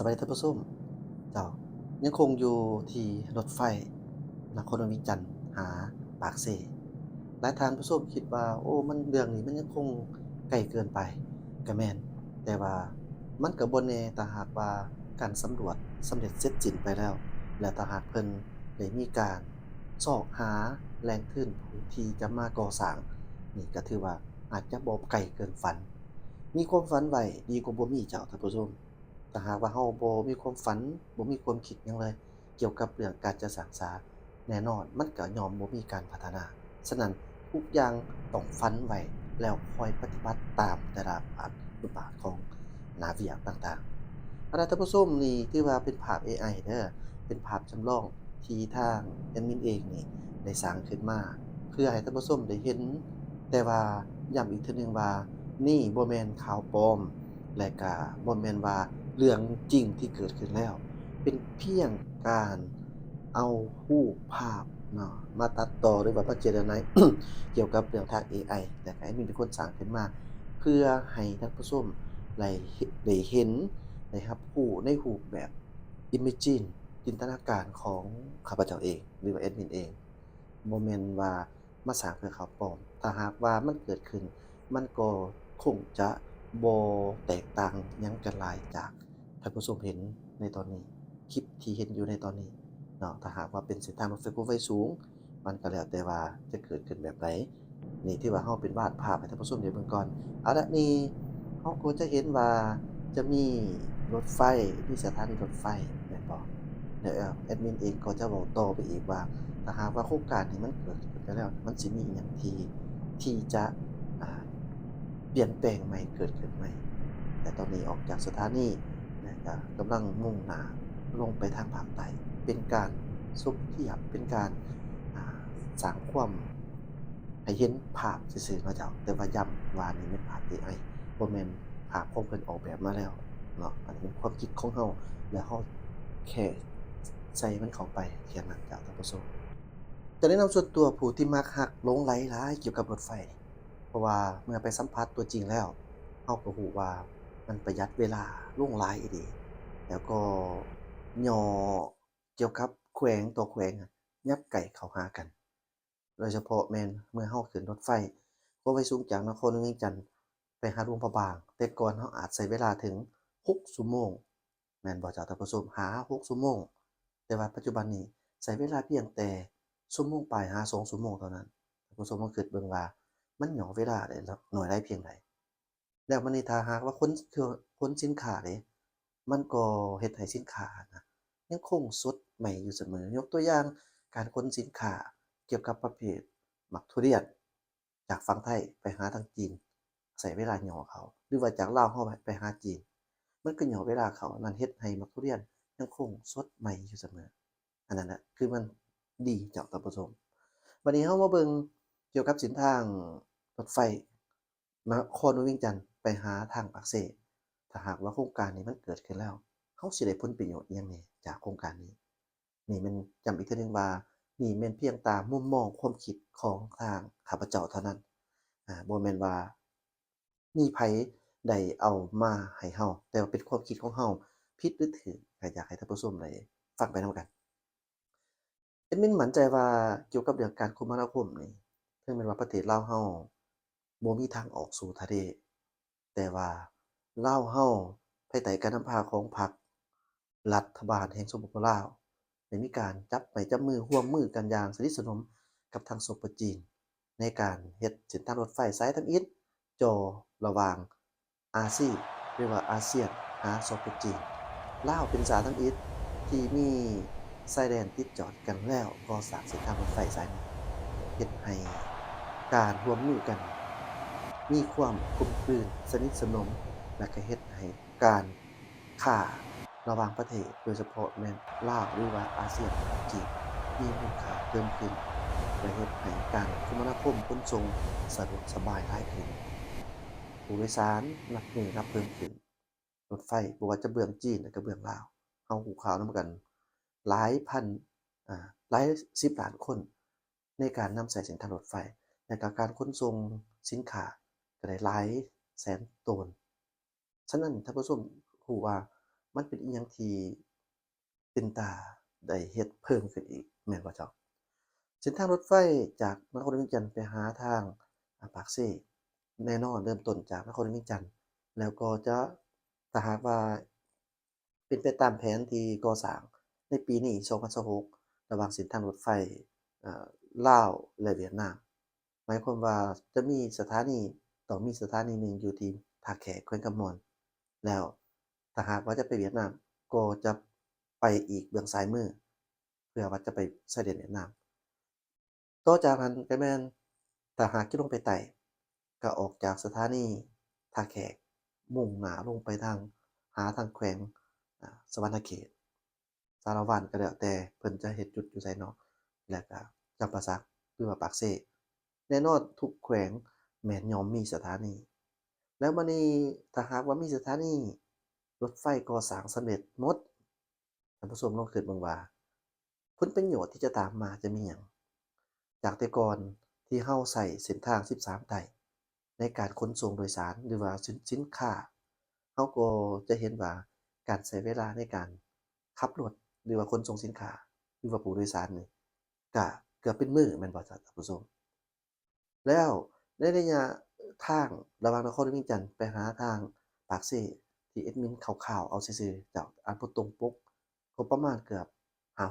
สวัสดีท่านผู้ชมเจ้ายังคงอยู่ที่รถไฟนครหลวงเวียงจันทน์หาปากเซหลายท่านผู้ชมคิดว่าโอ้มันเรื่องนี้มันยังคงไกลเกินไปก็แม่นแต่ว่ามันก็บ่แน่ถ้าหากว่าการสำรวจสำเร็จเสร็จสิ้นไปแล้วและถ้าหากเพิ่นได้มีการซอกหาแหล่งทุนผู้ที่จะมาก่อสร้างนี่ก็ถือว่าอาจจะบ่ไกลเกินฝันมีความฝันไว้ดีกว่าบ่มีเจ้าท่านผู้ชม ถ้าหากว่าเราบ่มีความฝันบ่มีความคิดหยังเลยเกี่ยวกับเรื่องการจะสร้างสรรค์แน่นอนมันก็ย่อมบ่มีการพัฒนาฉะนั้นทุกอย่างต้องฝันไว้แล้วค่อยปฏิบัติตามแต่ละบทบาทของหน้าที่ต่างๆท่านผู้ชมนี่ถือว่าเป็นภาพเอไอเด้อเป็นภาพจำลองที่ทางแอดมินเองนี่ได้สร้างขึ้นมาเพื่อให้ท่านผู้ชมได้เห็นแต่ว่าย้ำอีกเทื่อหนึ่งว่านี่บ่แม่นข่าวปลอม และก็บ่แม่นว่าเรื่องจริงที่เกิดขึ้นแล้วเป็นเพียงการเอารูปภาพเนาะมาตัดต่อหรือว่ามาเจรไน เกี่ยวกับเรื่องทางเอไอแต่ก็แอดมินเป็นคนสร้างขึ้นมาเพื่อให้ท่านผู้ชมได้เห็นได้รับรู้ในรูปแบบ Imagine จินตนาการของข้าพเจ้าเองหรือว่าแอดมินเองบ่แม่นว่ามาสร้างเพื่อข่าวปลอมถ้าหากว่ามันเกิดขึ้น มันก็คงจะบ่แตกต่างหยังกันหลายจากท่านผู้ชมเห็นในตอนนี้คลิปที่เห็นอยู่ในตอนนี้เนาะถ้าหากว่าเป็นเส้นทางรถไฟความไฟสูงมันก็แล้วแต่ว่าจะเกิดขึ้นแบบใดนี่ถือว่าเราเป็นวาดภาพให้ท่านผู้ชมได้เบิ่งก่อนเอาละนี่เราก็จะเห็นว่าจะมีรถไฟมีสถานีรถไฟแม่นบ่เดี๋ยวแอดมินเองก็จะเว้าต่อไปอีกว่าถ้าหากว่าโครงการนี้มันเกิดขึ้นไปแล้วมันสิมีอิหยังที่จะอ่า เปลี่ยนแปลงใหม่เกิดขึ้นใหม่แต่ตอนนี้ออกจากสถานีนะก็กำลังมุ่งหน้าลงไปทางภาคใต้เป็นการซุบเทียบเป็นการอ่าสร้างความให้เห็นภาพซื่อๆเนาะเจ้าแต่ว่าย้ำว่านี่เป็นภาพเอไอบ่แม่นภาพของเพิ่นออกแบบมาแล้วเนาะอันนี้เป็นความคิดของเราแล้วเราแค่ใส่มันเข้าไปแค่นั้นจ้ะท่านผู้ชม จะแนะนำส่วนตัวผู้ที่มักมักหลงใหลหลายเกี่ยวกับรถไฟเพราะว่าเมื่อไปสัมผัสตัวจริงแล้วเราก็รู้ว่ามันประหยัดเวลาลงหลายอีหลีแล้วก็ย่อเกี่ยวกับแขวงต่อแขวงอะยับไก่เข้าหากันโดยเฉพาะแม่นเมื่อเราขึ้นรถไฟความไฟสูงจากนครหลวงเวียงจันทน์ไปหาหลวงพระบางแต่ก่อนเราอาจใช้เวลาถึง6ชั่วโมงแม่นบ่เจ้าท่านผู้ชมหา6ชั่วโมงแต่ว่าปัจจุบันนี้ใช้เวลาเพียงแต่ชั่วโมงปลายหา2ชั่วโมงเท่านั้นท่านผู้ชมลองคิดเบิ่งว่ามันย่อเวลาได้น้อยได้เพียงใด แล้วบัดนี้ถ้าหากว่าขนสินค้านี่มันก็เฮ็ดให้สินค้าน่ะยังคงสดใหม่อยู่เสมอยกตัวอย่างการขนสินค้าเกี่ยวกับประเภทบักทุเรียนจากฝั่งไทยไปหาทางจีนใช้เวลาย่อเขาหรือว่าจากลาวเราไปหาจีนมันก็ย่อเวลาเขานั่นเฮ็ดให้บักทุเรียนยังคงสดใหม่อยู่เสมออันนั้นน่ะคือมันดีเจ้าท่านผู้ชมบัดนี้เรามาเบิ่งเกี่ยวกับเส้นทางรถไฟ นครหลวงเวียงจันทน์ไปหาทางปากเซถ้าหากว่าโครงการนี้มันเกิดขึ้นแล้วเราสิได้ผลประโยชน์อิหยังแหน่จากโครงการนี้นี่แม่นย้ำอีกเทื่อหนึ่งว่านี่แม่นเพียงตามมุมมองความคิดของทางข้าพเจ้าเท่านั้นบ่แม่นว่ามีไผได้เอามาให้เราแต่ว่าเป็นความคิดของเราผิดหรือถูกก็อยากให้ท่านผู้ชมได้ฟังไปนำกัน แอดมินมั่นใจว่าเกี่ยวกับเรื่องการคมนาคมนี่ถึงแม้ว่าประเทศลาวเราบ่มีทางออกสู่ทะเลแต่ว่าลาวเราภายใต้การนำพาของพรรครัฐบาลแห่งสปปลาวได้มีการจับไม้จับมือร่วมมือกันอย่างสนิทสนมกับทางสปปจีนในการเฮ็ดเส้นทางรถไฟสายทำอิฐจ่อระหว่างอาซีหรือว่าอาเซียนหาสปปจีนลาวเป็นสายทำอิฐ ที่มีชายแดนติดจอดกันแล้วก่อสร้างเส้นทางรถไฟสายนี้เฮ็ดให้การร่วมมือกันมีความกลมกลืนสนิทสนมและก็เฮ็ดให้การค้าระหว่างประเทศโดยเฉพาะแม่นลาวหรือว่าอาเซียนกับจีนมีมูลค่าเพิ่มขึ้นและเฮ็ดให้การคมนาคมขนส่งสะดวกสบายหลายขึ้นผู้โดยสารนับมื้อนับเพิ่มขึ้นรถไฟบ่ว่าจะเบื้องจีนและก็เบื้องลาว เราหูข่าวนำกันหลายพันหลายสิบล้านคนในการนำใช้เส้นทางรถไฟและก็การขนส่งสินค้าก็ได้หลายแสนโตนฉะนั้นท่านผู้ชมรู้ว่า มันเป็นอิหยังที่เป็นตาได้เฮ็ดเพิ่มขึ้นอีกแม่นบ่เจ้าเส้นทางรถไฟจากนครเวียงจันทน์ไปหาทางปากเซ่แน่นอนเริ่มต้นจากนครเวียงจันทน์แล้วก็จะถ้าหากว่าเป็นไปตามแผนที่ก่อสร้างในปีนี้2026ระหว่างเส้นทางรถไฟอ่าลาวและเวียดนามหมายความว่าจะมีสถานีต้องมีสถานีหนึ่งอยู่ที่ท่าแขแขวงกำมอนแล้วถ้าหากว่าจะไปเวียดนามก็จะไปอีกเบื้องซ้ายมือเพื่อว่าจะไปชายแดนเวียดนามต่อจากนั้นก็แม่นถ้าหากจะลงไปไต่ก็ออกจากสถานีท่าแขกมุ่งหน้าลงไปทางหาทางแขวงสะวรรณเขตสารวัตรก็แล้วแต่เพิ่นจะเฮ็ดจุดอยู่ไสเนาะแล้วก็จำปาสักหรือว่าปากเซแน่นอนทุกแขวงแม่นย่อมมีสถานีแล้วบัดนี้ถ้าหากว่ามีสถานีรถไฟก่อสร้างสำเร็จหมดท่านผู้ชมลองคิดเบิ่งว่าผลประโยชน์ที่จะตามมาจะมีหยัง จากแต่ก่อนที่เราใช้เส้นทาง13ไต่ในการขนส่งโดยสารหรือว่าสินค้าเราก็จะเห็นว่าการใช้เวลาในการขับรถหรือว่าขนส่งสินค้าหรือว่าผู้โดยสารนี่ก็เกือบเป็นมื้อแม่นบ่จ๊ะท่านผู้ชมแล้วในระยะทางระหว่างนครเวียงจันทน์ไปหาทางปากเซ่ที่แอดมินคร่าวๆเอาซื่อๆเจ้าอ่านบ่ตรงปกก็ประมาณเกือบ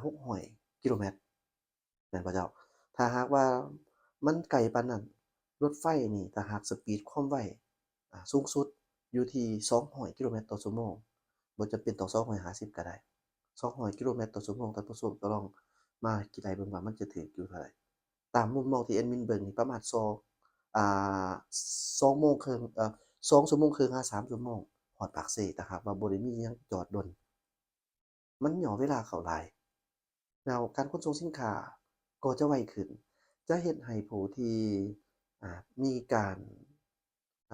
500-600กิโลเมตรแม่นบ่เจ้า ถ้าหากว่ามันไกลปานนั้นรถไฟนี่ถ้าหากสปีดความไวสูงสุดอยู่ที่200กิโลเมตรต่อชั่วโมงบ่จำเป็นต้อง250ก็ได้200กิโลเมตรต่อชั่วโมงท่านผู้ชมก็ลองมาคิดให้เบิ่งว่ามันจะถูกอยู่เท่าใดตามมุมมองที่แอดมินเบิ่งนี่ประมาณอ่า2โมงครึ่ง2ชั่วโมงครึ่งหา3ชั่วโมงฮอดปากเซถ้าหากว่าบ่ได้มีอิหยังจอดดนมันย่อเวลาเข้าหลาย แล้วการขนส่งสินค้าก็จะไวขึ้น จะเฮ็ดให้ผู้ที่มีการ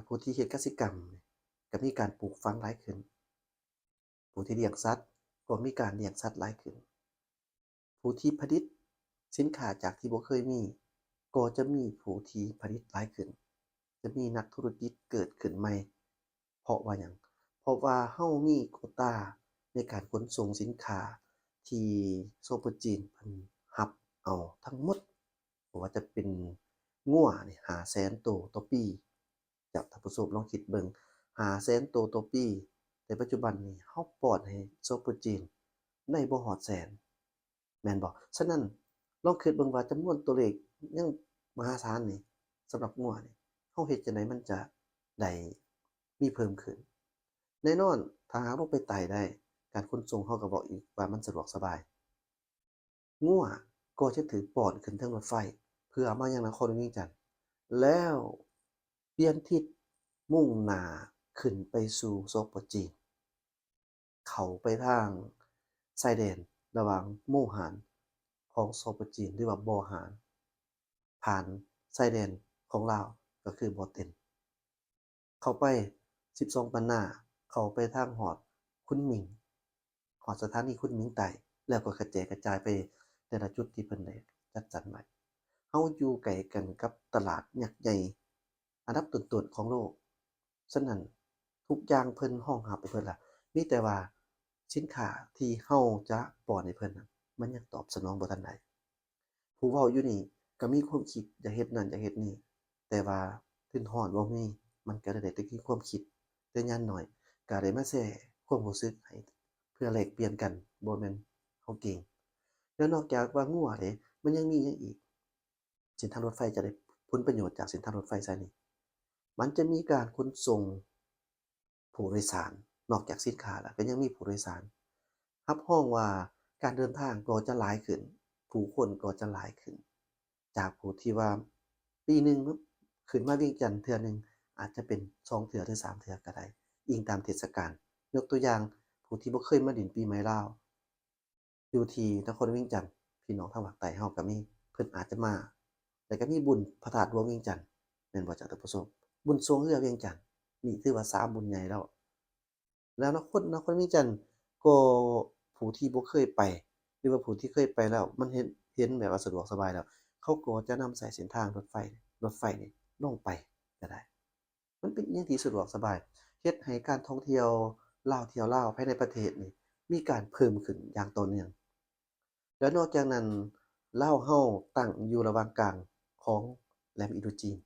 ผู้ที่เฮ็ดกสิกรรมก็มีการปลูกฝังหลายขึ้นผู้ที่เลี้ยงสัตว์ก็มีการเลี้ยงสัตว์หลายขึ้นผู้ที่ผลิตสินค้าจากที่บ่เคยมีก็จะมีผู้ที่ผลิตหลายขึ้นจะมีนักธุรกิจเกิดขึ้นใหม่เพราะว่าหยังเพราะว่าเรามีโควตาในการขนส่งสินค้าที่โซประจีนเพิ่นรับเอาทั้งหมดบ่ว่าจะเป็นงัวนี่500,000ตัวต่อปีแล้วท่านผู้ชมลองคิดเบิ่ง500,000ตัวต่อปีแต่ปัจจุบันนี้เราป้อนให้โซประจีนได้บ่ฮอดแสน แม่นบ่ฉะนั้นลองคิดเบิ่งว่าจำนวนตัวเลขยังมหาศาลนี่สำหรับงัวนี่เราเฮ็ดจั่งใดมันจะได้มีเพิ่มขึ้นแน่นอนถ้าหากเราไปไต่ได้การขนส่งเราก็บอกอีกว่ามันสะดวกสบายงัวก็จะถูกป้อนขึ้นเทิงรถไฟเพื่อมายังนครเวียงจันทน์แล้วเปลี่ยนทิศมุ่งหน้าขึ้นไปสู่โซะปะจีน เข้าไปทางชายแดนระหว่างหมู่หาญของโซปจีนหรือว่าบ่อหารผ่านชายแดนของลาวก็คือบ่อเต็นเข้าไป12ปันนาเข้าไปทางฮอดคุนหมิงฮอดสถานีคุนหมิงใต้แล้วก็กระแจกกระจายไปแต่ละจุดที่เพิ่นได้จัดสรรไว้เราอยู่ใกล้กันกับตลาดยักษ์ใหญ่อันดับต้นๆของโลกฉะนั้นทุกอย่างเพิ่นรองรับให้เบิดแล้ว มีแต่ว่าสินค้าที่เราจะป้อนให้เพิ่นน่ะมันยังตอบสนองบ่ทันได้ผู้เว้าอยู่นี่ก็มีความคิดอยากเฮ็ดนั่นอยากเฮ็ดนี่แต่ว่าทุนร้อนบ่มีมันก็เลยได้แต่มีความคิดแต่อย่างน้อยก็ได้มาแชร์ความรู้สึกให้เพื่อแลกเปลี่ยนกันบ่แม่นเราเก่งแล้วนอกจากว่างัวเดะมันยังมีหยังอีกเส้นทางรถไฟจะได้ผลประโยชน์จากเส้นทางรถไฟไสนี่มันจะมีการขนส่ง ผู้โดยสารนอกจากสินค้าแล้วก็ยังมีผู้โดยสารรับรองว่าการเดินทางก็จะหลายขึ้นผู้คนก็จะหลายขึ้นจากผู้ที่ว่าปีหนึ่งขึ้นมาเวียงจันทน์เทื่อหนึ่งอาจจะเป็น2เทื่อหรือ3เทื่อก็ได้อิงตามเทศกาลยกตัวอย่างผู้ที่บ่เคยมาลินปีใหม่ลาวอยู่ที่นครเวียงจันทน์พี่น้องทางภาคใต้เราก็มีเพิ่นอาจจะมาแล้วก็มีบุญพระธาตุหลวงเวียงจันทน์แม่นบ่จ๊ะท่านผู้ชมบุญทรงเรือเวียงจันทน์นี่ถือว่า3บุญใหญ่แล้ว แล้วนครเวียงจันทน์ก็ผู้ที่บ่เคยไปหรือว่าผู้ที่เคยไปแล้วมันเห็นแบบว่าสะดวกสบายแล้วเขาก็จะนำใช้เส้นทางรถไฟนี่ลงไปก็ได้มันเป็นอิหยังที่สะดวกสบายเฮ็ดให้การท่องเที่ยว ลาวเที่ยวลาวภายในประเทศนี่มีการเพิ่มขึ้นอย่างต่อเนื่องแล้วนอกจากนั้นลาวเราตั้งอยู่ระหว่างกลางของแหลมอินโดจีน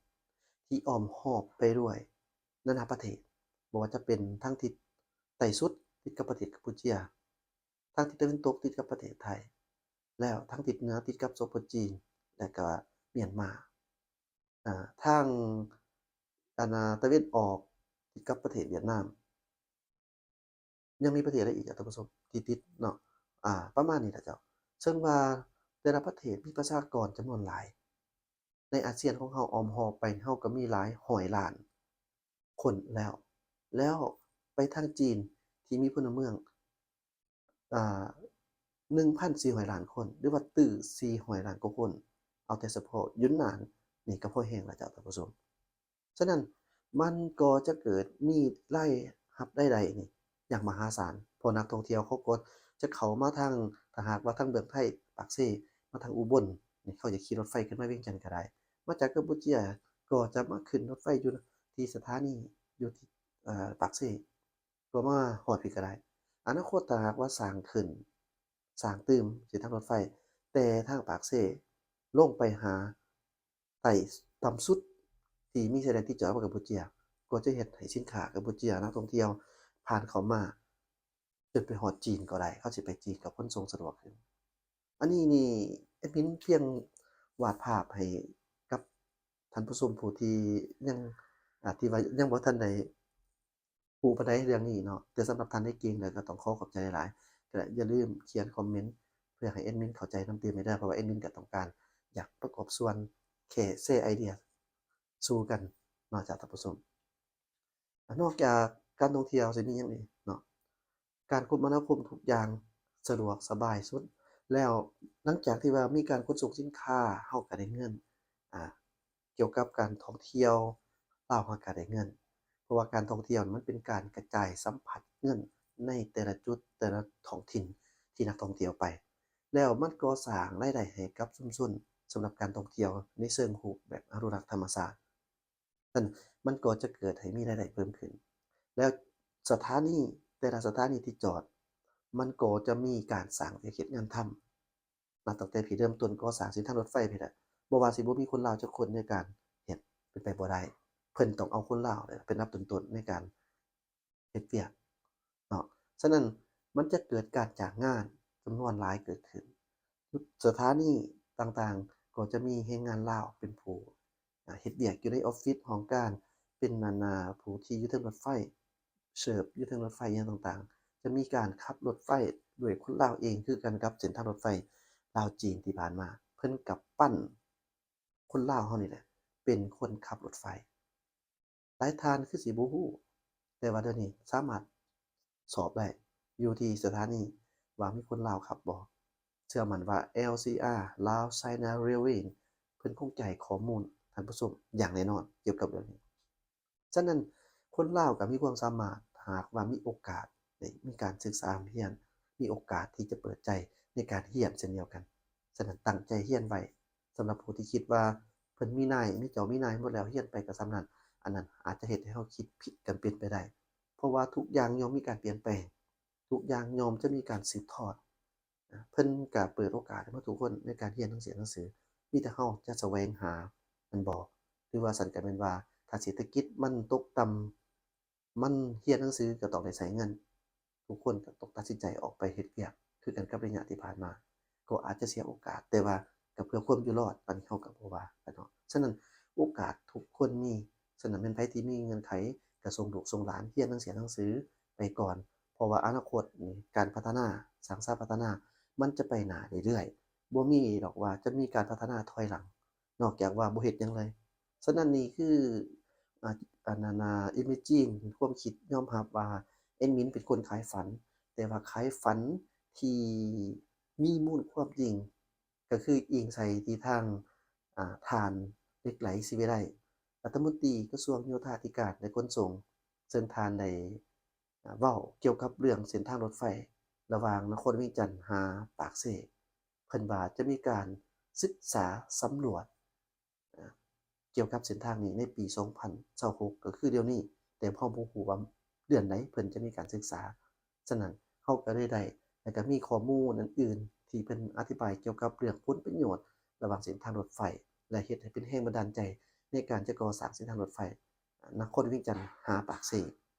ที่อ้อมรอบไปด้วยนานาประเทศบ่ว่าจะเป็นทางทิศใต้สุดติดกับประเทศกัมพูชาทางทิศตะวันตกติดกับประเทศไทยแล้วทางทิศเหนือติดกับสปปจีนและก็เมียนมาทางตะวันออกติดกับประเทศเวียดนาม ยังมีประเทศอะไรอีกอะท่านผู้ชมที่ติดเนาะประมาณนี้แหละเจ้าซึ่งว่าแต่ละประเทศมีประชากรจำนวนหลายในอาเซียนของเราอ้อมรอบไปเราก็มีหลาย100ล้านคนแล้วไปทางจีนที่มีพลเมืองอ่า1,400ล้านคนหรือว่าตื้อ400ล้านกว่าคนเอาแต่เฉพาะยุนนานนี่ก็พอแห้งแล้วเจ้าท่านผู้ชม ฉะนั้นมันก็จะเกิดมีรายรับรายได้นี่อย่างมหาศาลเพราะนักท่องเที่ยวเขาก็จะเข้ามาทางถ้าหากว่าทางเมืองไทยปากเซมาทางอุบลนี่เขาจะขี่รถไฟขึ้นมาเวียงจันทน์ก็ได้มาจากกัมพูชาก็จะมาขึ้นรถไฟอยู่ที่สถานีอยู่ที่ปากเซก็มาฮอดพี่ก็ได้อนาคตถ้าหากว่าสร้างขึ้นสร้างตื่มเส้นทางรถไฟแต่ทางปากเซลงไปหาไต่ต่ำสุด ที่มีชายแดนติดต่อกับกัมพูชาก็จะเฮ็ดให้สินค้ากัมพูชานักท่องเที่ยวผ่านเข้ามาจนไปฮอดจีนก็ได้เขาสิไปจีนก็ขนส่งสะดวกขึ้นอันนี้นี่แอดมินเพียงวาดภาพให้กับท่านผู้ชมผู้ที่ยังที่ว่ายังบ่ทันได้รู้ปานใดเรื่องนี้เนาะแต่สำหรับท่านที่เก่งแล้วก็ต้องขอขอบใจหลายๆก็อย่าลืมเขียนคอมเมนต์เพื่อให้แอดมินเข้าใจนำเติมให้เด้อเพราะว่าแอดมินก็ต้องการอยากประกอบส่วนแค่แชร์ไอเดียสู่กันเนาะจ้ะท่านผู้ชม นอกจากการท่องเที่ยวสิมีหยังอีกเนาะการคมนาคมทุกอย่างสะดวกสบายสุดแล้วหลังจากที่ว่ามีการขนส่งสินค้าเราก็ได้เงินอ่าเกี่ยวกับการท่องเที่ยวเราก็ได้เงินเพราะว่าการท่องเที่ยวมันเป็นการกระจายสัมผัสเงินในแต่ละจุดแต่ละท้องถิ่นที่นักท่องเที่ยวไปแล้วมันก็สร้างรายได้ให้กับชุมชนสำหรับการท่องเที่ยวในเชิงรูปแบบอนุรักษ์ธรรมชาติ นั่นมันก็จะเกิดให้มีรายได้เพิ่มขึ้นแล้วสถานีแต่ละสถานีที่จอดมันก็จะมีการสร้างเฮ็ดงานทำนับตั้งแต่ที่เริ่มต้นก่อสร้างเส้นทางรถไฟพู้นน่ะบ่ว่าสิบ่มีคนลาวจักคนในการเฮ็ดเป็นไปบ่ได้เพิ่นต้องเอาคนลาวเนี่ยเป็นอันดับต้นๆในการเฮ็ดเวียกเนาะฉะนั้นมันจะเกิดการจ้างงานจำนวนหลายเกิดขึ้นสถานีต่างๆก็จะมีแรงงานลาวเป็นผู้เฮ็ดเวียกอยู่ในออฟฟิศของการเป็นผู้ที่อยู่เทิงรถไฟเสิร์ฟอยู่เทิงรถไฟอิหยังต่างๆจะมีการขับรถไฟด้วยคนลาวเองคือกันกับเส้นทางรถไฟลาวจีนที่ผ่านมาเพิ่นก็ปั้นคนลาวเรานี่แหละเป็นคนขับรถไฟ หลายท่านคือสิบ่ฮู้แต่ว่าเดี๋ยวนี้สามารถสอบได้อยู่ที่สถานีว่ามีคนลาวขับบ่เชื่อมั่นว่า LCR Lao China Railway เพิ่นคงจะให้ข้อมูลท่านผู้ชมอย่างแน่นอนเกี่ยวกับเรื่องนี้ฉะนั้นคนลาวก็มีความสามารถหากว่ามีโอกาสได้มีการศึกษาเรียนมีโอกาสที่จะเปิดใจในการเรียนเช่นเดียวกันฉะนั้นตั้งใจเรียนไว้สำหรับผู้ที่คิดว่าเพิ่นมีนายมีเจ้ามีนายหมดแล้วเรียนไปก็ส่ำนั้น อันนั้นอาจจะเฮ็ดให้เราคิดผิดกันเป็นไปได้เพราะว่าทุกอย่างย่อมมีการเปลี่ยนแปลงทุกอย่างย่อมจะมีการสืบทอดเพิ่นก็เปิดโอกาสให้เราทุกคนในการเรียนหนังสือมีแต่เราจะแสวงหาแม่นบ่หรือว่าซั้นก็แม่นว่าถ้าเศรษฐกิจมันตกต่ำมันเรียนหนังสือก็ต้องได้ใช้เงินทุกคนก็ต้องตัดสินใจออกไปเฮ็ดเวียกคือกันกับระยะที่ผ่านมาก็อาจจะเสียโอกาสแต่ว่าก็เพื่อความอยู่รอดอันนี้เราก็บ่ว่ากันเนาะฉะนั้นโอกาสทุกคนมี ฉะนั้นแม่นไผที่มีเงื่อนไขก็ส่งลูกส่งหลานเรียนหนังสือไปก่อนเพราะว่าอนาคตนี่การพัฒนาสร้างสรรค์พัฒนามันจะไปหน้าเรื่อยๆบ่มีดอกว่าจะมีการพัฒนาถอยหลังนอกจากว่าบ่เฮ็ดหยังเลยฉะนั้นนี่คืออ่าอันนั้นimagine ความคิดยอมรับว่าแอดมินเป็นคนขายฝันแต่ว่าขายฝันที่มีมูลความจริงก็คืออิงใส่ที่ทางท่านเหล็กไหลศิวิไล รัฐมนตรีกระทรวงโยธาธิการและขนส่งซึ่งท่านได้เว้าเกี่ยวกับเรื่องเส้นทางรถไฟระหว่างนครเวียงจันทน์หาปากเซเพิ่นว่าจะมีการศึกษาสำรวจอ่าเกี่ยวกับเส้นทางนี้ในปี2026ก็คือเดี๋ยวนี้แต่เราบ่ฮู้ว่า เดือนใดเพิ่นจะมีการศึกษาฉะนั้นเราก็เลยได้แล้วก็มีข้อมูลอื่นๆที่เพิ่นอธิบายเกี่ยวกับเรื่องผลประโยชน์ระหว่างเส้นทางรถไฟและเฮ็ดให้เป็นแรงบันดาลใจในการจะก่อสร้างเส้นทางรถไฟนครเวียงจันทน์หาปากเซ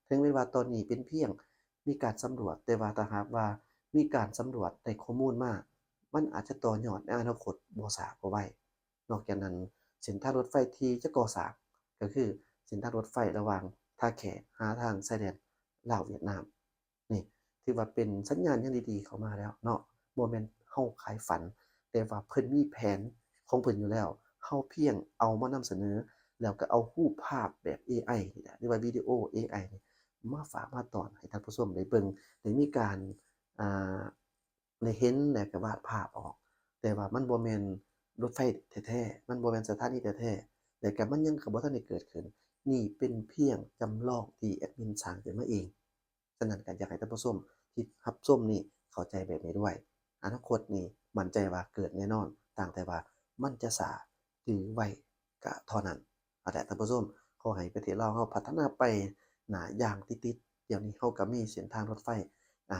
ถึงแม้ว่าตอนนี้เป็นเพียงมีการสำรวจแต่ว่าถ้าหากว่ามีการสำรวจได้ข้อมูลมามันอาจจะต่อยอดในอนาคตบ่ช้าก็ไว้นอกจากนั้นเส้นทางรถไฟที่จะก่อสร้างก็คือเส้นทางรถไฟระหว่างท่าแขหาทางชายแดนลาวเวียดนามนี่ถือว่าเป็นสัญญาณอย่างดีๆเข้ามาแล้วเนาะบ่แม่นเราขายฝันแต่ว่าเพิ่นมีแผนของเพิ่นอยู่แล้วเราเพียงเอามานำเสนอแล้วก็เอารูปภาพแบบเอไอนี่แหละหรือว่าวิดีโอเอไอนี่มาฝากมาตอนให้ท่านผู้ชมได้เบิ่งได้มีการอ่าได้เห็นแล้วก็วาดภาพออกแต่ว่ามันบ่แม่นรถไฟแท้ๆมันบ่แม่นสถานีแท้ๆแล้วก็มันยังก็บ่ทันได้เกิดขึ้น นี่เป็นเพียงจำลองที่แอดมินสร้างขึ้นมาเอง ฉะนั้นก็อยากให้ท่านผู้ชมที่รับชมนี่เข้าใจแบบนี้ด้วย อนาคตนี่มั่นใจว่าเกิดแน่นอนต่างแต่ว่ามันจะช้าหรือไวก็เท่านั้นเอาล่ะท่านผู้ชมขอให้ประเทศลาวเราพัฒนาไปหน้าอย่างติดๆเดี๋ยวนี้เราก็มีเส้นทางรถไฟอ่า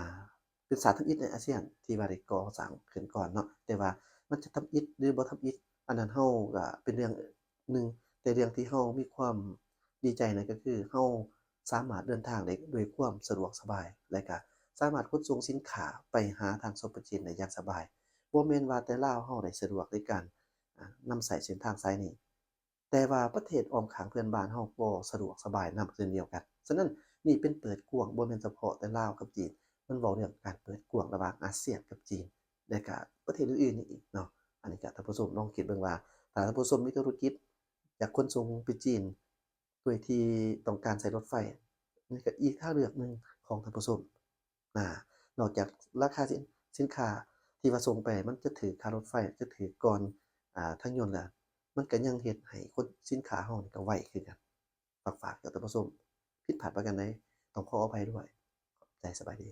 ศึกษาทำอิฐในอาเซียนที่ว่าได้ก่อสร้างขึ้นก่อนเนาะแต่ว่ามันจะทำอิฐหรือบ่ทำอิฐอันนั้นเราก็เป็นเรื่องหนึ่ง แต่เรื่องที่เรามีความดีใจนั่นก็คือเราสามารถเดินทางได้ด้วยความสะดวกสบายและก็สามารถขนส่งสินค้าไปหาทาง Supply Chain ได้อย่างสบายบ่แม่นว่าแต่ลาวเราได้สะดวกในการนำใช้เส้นทางสายนี้แต่ว่าประเทศอ้อมข้างเพื่อนบ้านเราก็สะดวกสบายนำเช่นเดียวกันฉะนั้นนี่เป็นเปิดกว้างบ่แม่นเฉพาะแต่ลาวกับจีนมันเว้าเรื่องการเปิดกว้างระหว่างอาเซียนกับจีนและก็ประเทศอื่นๆนี่อีกเนาะอันนี้ก็ท่านผู้ชมลองคิดเบิ่งว่าถ้าท่านผู้ชมมีธุรกิจ จากขนส่งไปจีนโดยที่ต้องการใช้รถไฟนี่ก็อีกทางเลือกหนึ่งของท่านผู้ชมอ่านอกจากราคาสินค้าที่ว่าส่งไปมันจะถูกค่ารถไฟจะถูกก่อนทางยนต์แล้วมันก็ยังเฮ็ดให้คนสินค้าเรานี่ก็ไวคือกันฝากกับท่านผู้ชมผิดพลาดประการใดต้องขออภัยด้วยขอบใจสบายดี